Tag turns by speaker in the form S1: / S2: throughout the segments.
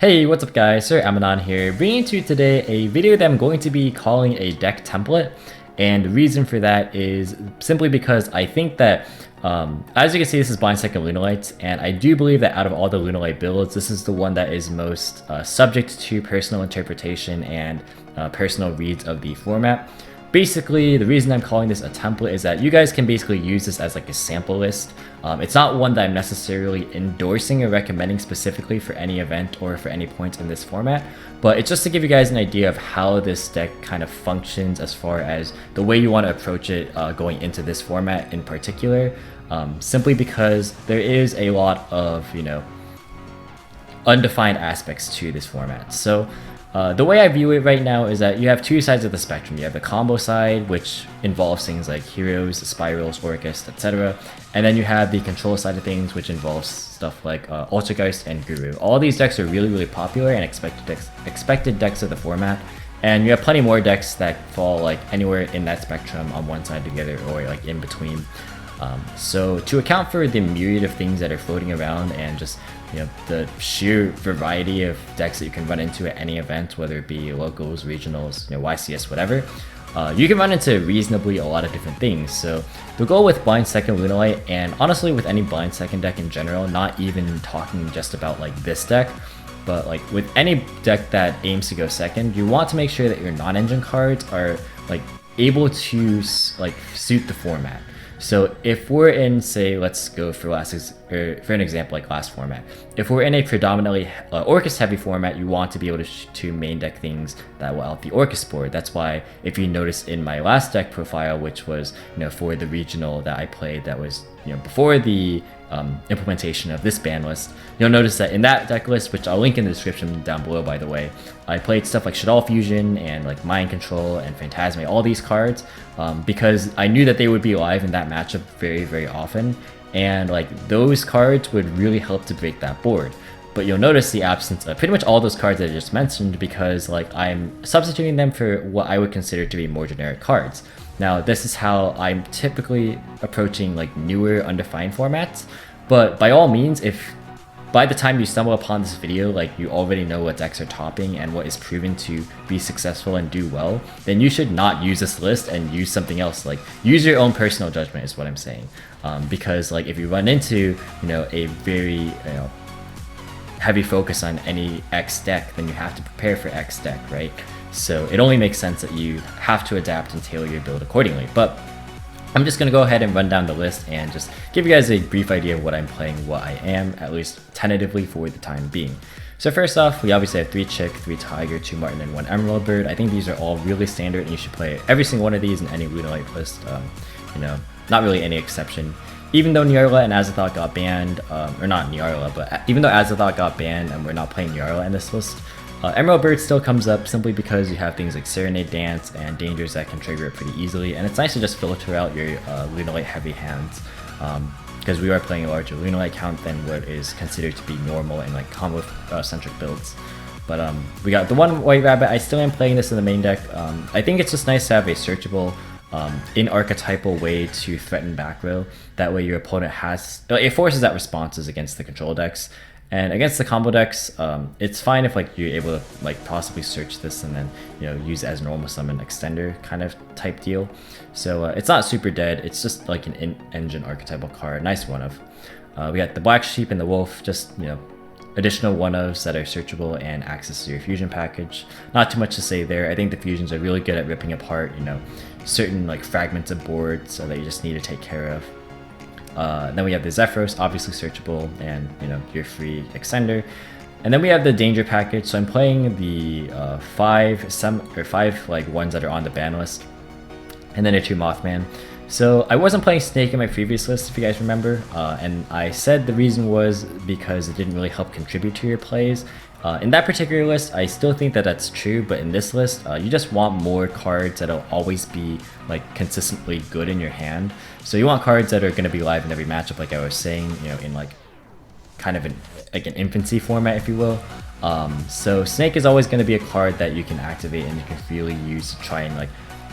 S1: Hey, what's up guys, Sir Emanon here, bringing to you today a video that I'm going to be calling a deck template. And the reason for that is simply because I think that, as you can see, this is blind second Lunalights, and I do believe that out of all the Lunalight builds, this is the one that is most subject to personal interpretation and personal reads of the format. Basically, the reason I'm calling this a template is that you guys can basically use this as like a sample list. It's not one that I'm necessarily endorsing or recommending specifically for any event or for any point in this format, but it's just to give you guys an idea of how this deck kind of functions as far as the way you want to approach it going into this format in particular, simply because there is a lot of, undefined aspects to this format. So the way I view it right now is that you have two sides of the spectrum. You have the combo side, which involves things like heroes, spirals, orchest, etc. And then you have the control side of things, which involves stuff like Altergeist and Guru. All these decks are really popular and expected decks of the format. And you have plenty more decks that fall like anywhere in that spectrum on one side together or like in between. So to account for the myriad of things that are floating around and just the sheer variety of decks that you can run into at any event, whether it be locals, regionals, YCS, whatever, you can run into reasonably a lot of different things. So the goal with blind second Lunalight, and honestly with any blind second deck in general, not even talking just about like this deck, but like with any deck that aims to go second, you want to make sure that your non-engine cards are like able to like suit the format. So if we're in, say, let's go for an example like last format. If we're in a predominantly Orcust heavy format, you want to be able to main deck things that will out the Orcust board. That's why if you notice in my last deck profile, which was for the regional that I played, that was before the implementation of this ban list, you'll notice that in that deck list, which I'll link in the description down below by the way, I played stuff like Shaddoll Fusion and like Mind Control and Phantasme, all these cards, because I knew that they would be live in that matchup very often, and like those cards would really help to break that board. But you'll notice the absence of pretty much all those cards that I just mentioned because like I'm substituting them for what I would consider to be more generic cards. Now, this is how I'm typically approaching like newer undefined formats, but by all means, if by the time you stumble upon this video, like you already know what decks are topping and what is proven to be successful and do well, then you should not use this list and use something else. Like use your own personal judgment is what I'm saying. Because like if you run into, a very, heavy focus on any X deck, then you have to prepare for X deck, right? So it only makes sense that you have to adapt and tailor your build accordingly. But I'm just going to go ahead and run down the list and just give you guys a brief idea of what I'm playing, what I am, at least tentatively for the time being. So first off, we obviously have 3 Chick, 3 Tiger, 2 Martin, and 1 Emerald Bird. I think these are all really standard and you should play every single one of these in any Lunalight list. Not really any exception. Even though Nyarla and Azathoth got banned, or not Nyarla, but even though Azathoth got banned and we're not playing Nyarla in this list, Emerald Bird still comes up simply because you have things like Serenade Dance and Dangers that can trigger it pretty easily, and it's nice to just filter out your Lunalight heavy hands, because we are playing a larger Lunalight count than what is considered to be normal in like combo centric builds. But we got the 1 White Rabbit. I still am playing this in the main deck. I think it's just nice to have a searchable in archetypal way to threaten back row. That way your opponent has, it forces out responses against the control decks. And against the combo decks, it's fine if like you're able to like possibly search this and then use it as normal summon extender kind of type deal. So it's not super dead. It's just like an engine archetypal card, nice one of. We got the Black Sheep and the Wolf, just additional one-ofs that are searchable and access to your fusion package. Not too much to say there. I think the fusions are really good at ripping apart certain like fragments of boards that you just need to take care of. Then we have the Zephyros, obviously searchable, and your free extender. And then we have the danger package. So I'm playing the 5 like ones that are on the ban list, and then a 2 Mothman. So I wasn't playing Snake in my previous list, if you guys remember, and I said the reason was because it didn't really help contribute to your plays. In that particular list, I still think that that's true, but in this list, you just want more cards that'll always be like consistently good in your hand. So you want cards that are going to be live in every matchup, like I was saying, in like kind of an infancy format, if you will. So Snake is always going to be a card that you can activate and you can freely use to try and like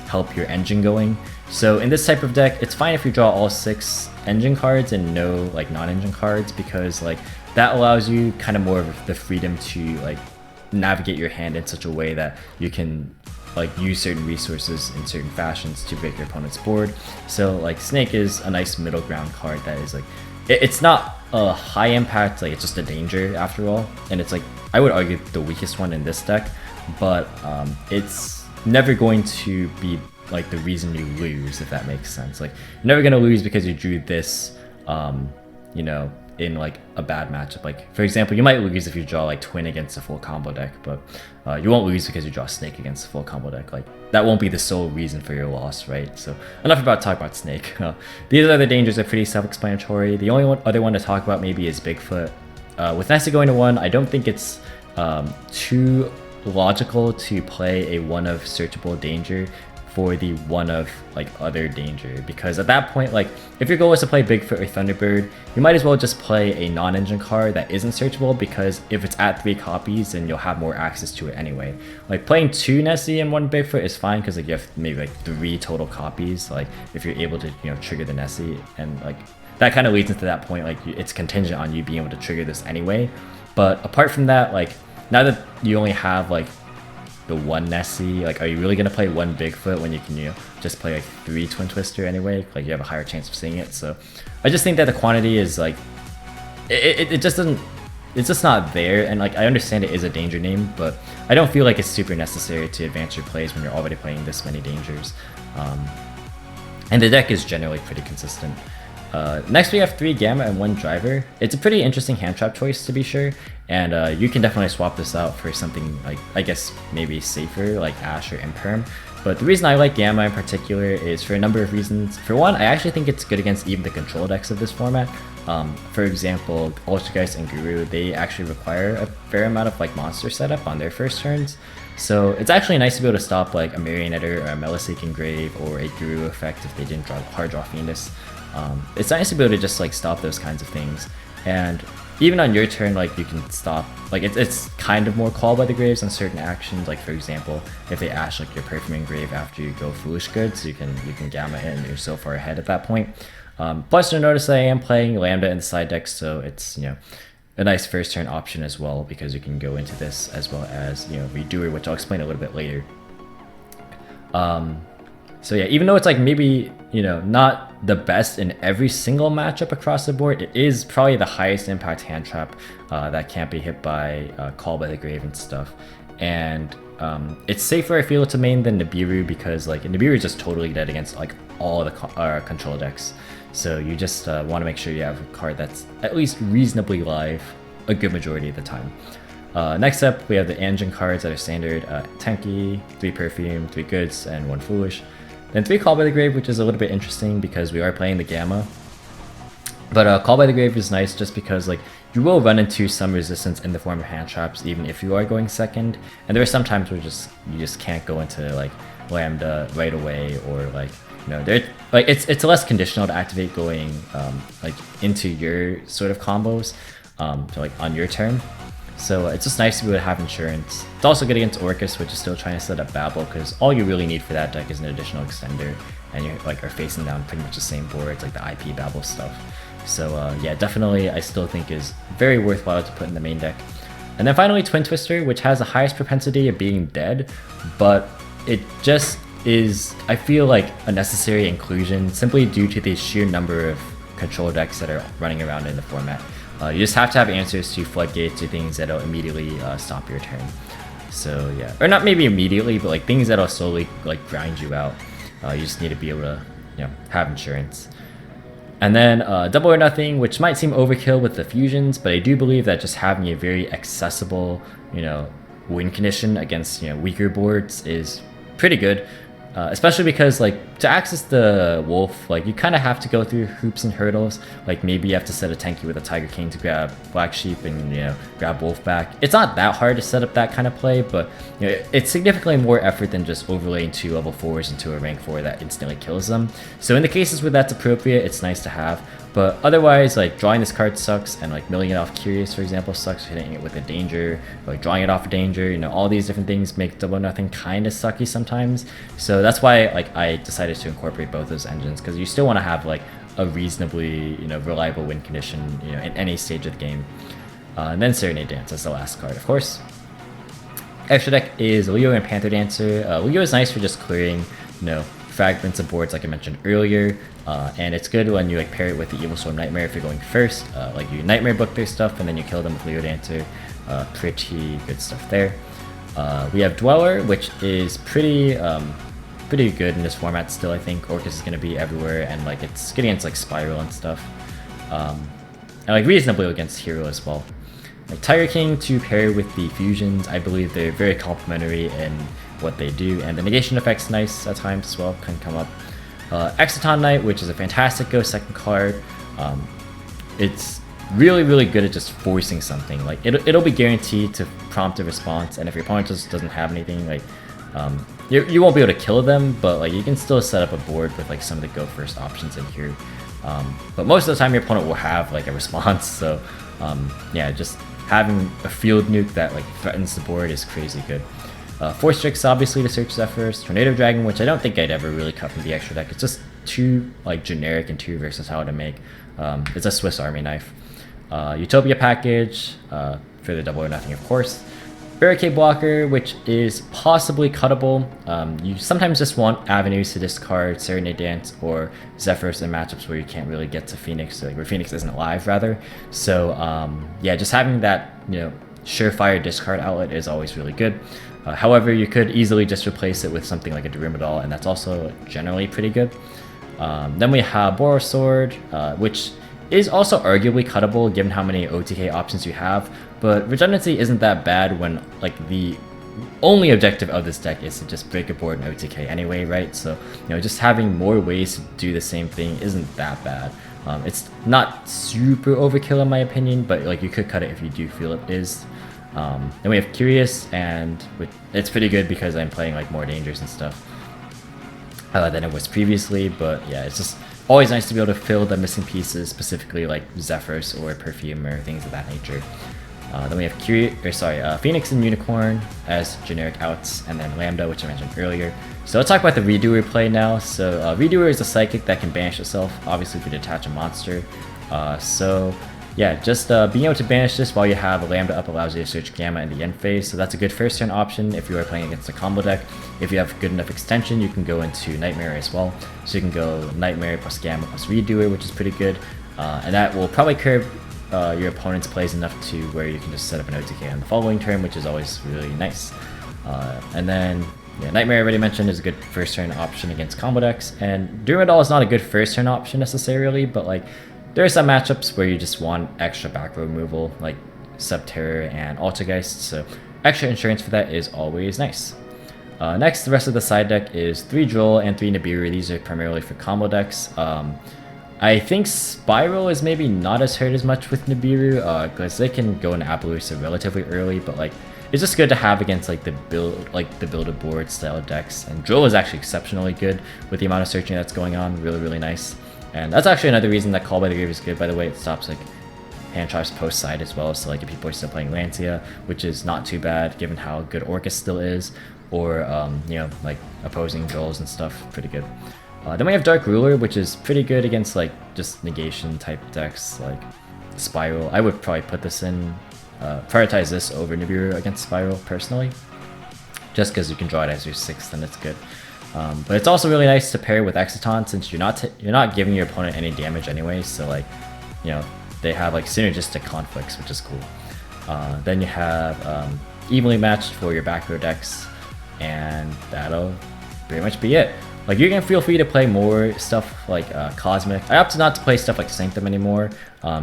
S1: help your engine going. So in this type of deck, it's fine if you draw all 6 engine cards and no like non-engine cards, because like that allows you kind of more of the freedom to like navigate your hand in such a way that you can like use certain resources in certain fashions to break your opponent's board. So like Snake is a nice middle ground card that is like, it's not a high impact, like it's just a danger after all, and it's like, I would argue the weakest one in this deck, but it's never going to be like the reason you lose, if that makes sense. Like you're never gonna lose because you drew this, you know, in like a bad matchup. Like for example, you might lose if you draw like Twin against a full combo deck, but you won't lose because you draw Snake against a full combo deck. Like that won't be the sole reason for your loss, right? So enough about talking about Snake. These other dangers are pretty self-explanatory. The only other one to talk about maybe is Bigfoot. With Nessie going to 1, I don't think it's too logical to play a 1 of searchable danger for the 1 of like other danger, because at that point, like if your goal is to play Bigfoot or Thunderbird, you might as well just play a non-engine card that isn't searchable, because if it's at 3 copies, then you'll have more access to it anyway. Like playing 2 Nessie and 1 Bigfoot is fine because like you have maybe like 3 total copies, like if you're able to, you know, trigger the Nessie, and like that kind of leads into that point, like it's contingent on you being able to trigger this anyway. But apart from that, like now that you only have like the 1 Nessie, like are you really gonna play 1 Bigfoot when you can, you know, just play like 3 Twin Twister anyway? Like you have a higher chance of seeing it. So I just think that the quantity is like it just doesn't, it's just not there. And like I understand it is a danger name, but I don't feel like it's super necessary to advance your plays when you're already playing this many dangers. And the deck is generally pretty consistent. Next we have 3 Gamma and 1 Driver. It's a pretty interesting hand trap choice, to be sure, and you can definitely swap this out for something like, I guess maybe safer like Ash or Imperm. But the reason I like Gamma in particular is for a number of reasons. For one, I actually think it's good against even the control decks of this format. For example, Ultrageist and Guru, they actually require a fair amount of like monster setup on their first turns. So it's actually nice to be able to stop like a Marionetter or a Melisaken Grave or a Guru effect if they didn't hard draw Fiendus. It's nice to be able to just like stop those kinds of things, and even on your turn, like you can stop, like it's kind of more called by the graves on certain actions. Like for example, if they ash like your Perfuming Grave after you go Foolish Goods, you can Gamma it and you're so far ahead at that point. Plus you'll notice that I am playing Lambda in the side deck, so it's, you know, a nice first turn option as well, because you can go into this as well as, you know, Redoer, which I'll explain a little bit later. So yeah, even though it's like maybe, you know, not the best in every single matchup across the board, it is probably the highest impact hand trap that can't be hit by Call by the Grave and stuff. And it's safer, I feel, to main than Nibiru, because like Nibiru is just totally dead against like all the control decks. So you just want to make sure you have a card that's at least reasonably live a good majority of the time. Next up, we have the engine cards that are standard: Tenki, 3 Perfume, 3 Goods, and 1 Foolish. Then 3 Call by the Grave, which is a little bit interesting because we are playing the Gamma. But Call by the Grave is nice just because like you will run into some resistance in the form of hand traps even if you are going second. And there are some times where you just can't go into like Lambda right away, or like, you know, like it's less conditional to activate going like into your sort of combos, so like on your turn. So it's just nice to be able to have insurance. It's also good against Orcus, which is still trying to set up Babel, because all you really need for that deck is an additional extender, and you like are facing down pretty much the same boards, like the IP Babel stuff. So yeah, definitely I still think is very worthwhile to put in the main deck. And then finally Twin Twister, which has the highest propensity of being dead, but it just is, I feel like, a necessary inclusion simply due to the sheer number of control decks that are running around in the format. You just have to have answers to floodgates or things that'll immediately stop your turn. So yeah, or not maybe immediately, but like things that'll slowly like grind you out. You just need to be able to, you know, have insurance. And then Double or Nothing, which might seem overkill with the fusions, but I do believe that just having a very accessible, you know, win condition against, you know, weaker boards is pretty good. Especially because like to access the wolf, like you kind of have to go through hoops and hurdles. Like maybe you have to set a Tenki with a Tiger King to grab Black Sheep and, you know, grab wolf back. It's not that hard to set up that kind of play, but you know, it's significantly more effort than just overlaying 2 level 4s into a rank 4 that instantly kills them. So in the cases where that's appropriate, it's nice to have. But otherwise, like drawing this card sucks, and like milling it off Curious, for example, sucks. Hitting it with a danger, or, like drawing it off a danger, you know, all these different things make Double or Nothing kind of sucky sometimes. So that's why like I decided to incorporate both those engines, because you still want to have like a reasonably, you know, reliable win condition, you know, in any stage of the game. And then Serenade Dance as the last card, of course. Extra deck is Leo and Panther Dancer. Leo is nice for just clearing, fragments of boards like I mentioned earlier, and it's good when you like pair it with the Evil Storm Nightmare if you're going first. Like you Nightmare book their stuff and then you kill them with Leo Dancer. Pretty good stuff there. We have Dweller, which is pretty good in this format still. I think Orcus is going to be everywhere, and like it's good against like Spiral and stuff, and like reasonably against Hero as well. Like Tiger King to pair with the fusions, I believe they're very complementary in what they do, and the negation effect's nice at times as well, can come up. Exciton Knight, which is a fantastic go second card. It's really good at just forcing something. Like it'll be guaranteed to prompt a response, and if your opponent just doesn't have anything, like you won't be able to kill them, but like you can still set up a board with like some of the go first options in here. But most of the time your opponent will have like a response, so yeah, just having a field nuke that like threatens the board is crazy good. Force Strix obviously to search Zephyrs. Tornado Dragon, which I don't think I'd ever really cut from the extra deck. It's just too like generic and too versatile to make. It's a Swiss Army knife. Utopia Package for the double or nothing, of course. Barricade Blocker, which is possibly cuttable. You sometimes just want avenues to discard Serenade Dance or Zephyrs in matchups where you can't really get to Phoenix, like where Phoenix isn't alive, rather. So yeah, just having that surefire discard outlet is always really good. However, you could easily just replace it with something like a Durumidal, and that's also generally pretty good. Then we have Boros Sword, which is also arguably cuttable given how many OTK options you have, but redundancy isn't that bad when like the only objective of this deck is to just break a board in OTK anyway, right? So just having more ways to do the same thing isn't that bad. It's not super overkill in my opinion, but like you could cut it if you do feel it is. Then we have Curious, and it's pretty good because I'm playing like more dangers and stuff than it was previously, but yeah, it's just always nice to be able to fill the missing pieces, specifically like Zephyrs or Perfume or things of that nature. Then we have Phoenix and Unicorn as generic outs, and then Lambda, which I mentioned earlier. So let's talk about the Redoer play now. So Redoer is a psychic that can banish itself, obviously if you detach a monster. So yeah, just being able to banish this while you have a Lambda up allows you to search Gamma in the end phase, so that's a good first turn option if you are playing against a combo deck. If you have good enough extension, you can go into Nightmare as well. So you can go Nightmare plus Gamma plus Redoer, which is pretty good, and that will probably curb your opponent's plays enough to where you can just set up an OTK on the following turn, which is always really nice. And then Nightmare I already mentioned is a good first turn option against combo decks, and Durumidal is not a good first turn option necessarily, but like there are some matchups where you just want extra back row removal, like Subterror and Altergeist, so extra insurance for that is always nice. Next, the rest of the side deck is 3 Droll and 3 Nibiru. These are primarily for combo decks. I think Spiral is maybe not as hurt as much with Nibiru, because they can go into Appaloosa relatively early, but like it's just good to have against like the build-a board style decks. And Droll is actually exceptionally good with the amount of searching that's going on, really nice. And that's actually another reason that Call by the Grave is good, by the way. It stops like hand traps post side as well, so like if people are still playing Lancia, which is not too bad given how good Orcus still is, or like opposing Drolls and stuff, pretty good. Then we have Dark Ruler, which is pretty good against like just negation type decks like Spiral. I would probably put this in, prioritize this over Nibiru against Spiral personally, just because you can draw it as your 6th and it's good. But it's also really nice to pair with Exciton, since you're not giving your opponent any damage anyway, so like they have like synergistic conflicts, which is cool. Then you have evenly matched for your back row decks, and that'll pretty much be it. Like you can feel free to play more stuff like Cosmic. I opted not to play stuff like Sanctum anymore,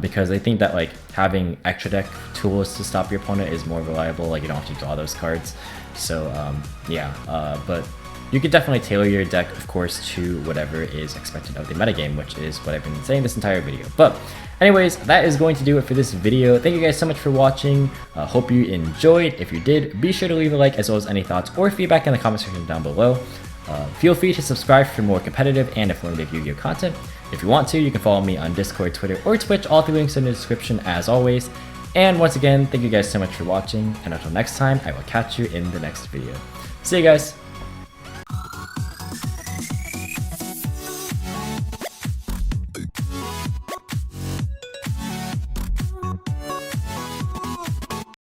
S1: because I think that like having extra deck tools to stop your opponent is more reliable. Like you don't have to draw those cards. So but you could definitely tailor your deck, of course, to whatever is expected of the metagame, which is what I've been saying this entire video. But anyways, that is going to do it for this video. Thank you guys so much for watching. Hope you enjoyed. If you did, be sure to leave a like, as well as any thoughts or feedback in the comment section down below. Feel free to subscribe for more competitive and informative Yu-Gi-Oh content. If you want to, you can follow me on Discord, Twitter, or Twitch. All 3 links in the description as always. And once again, thank you guys so much for watching, and until next time, I will catch you in the next video. See you guys!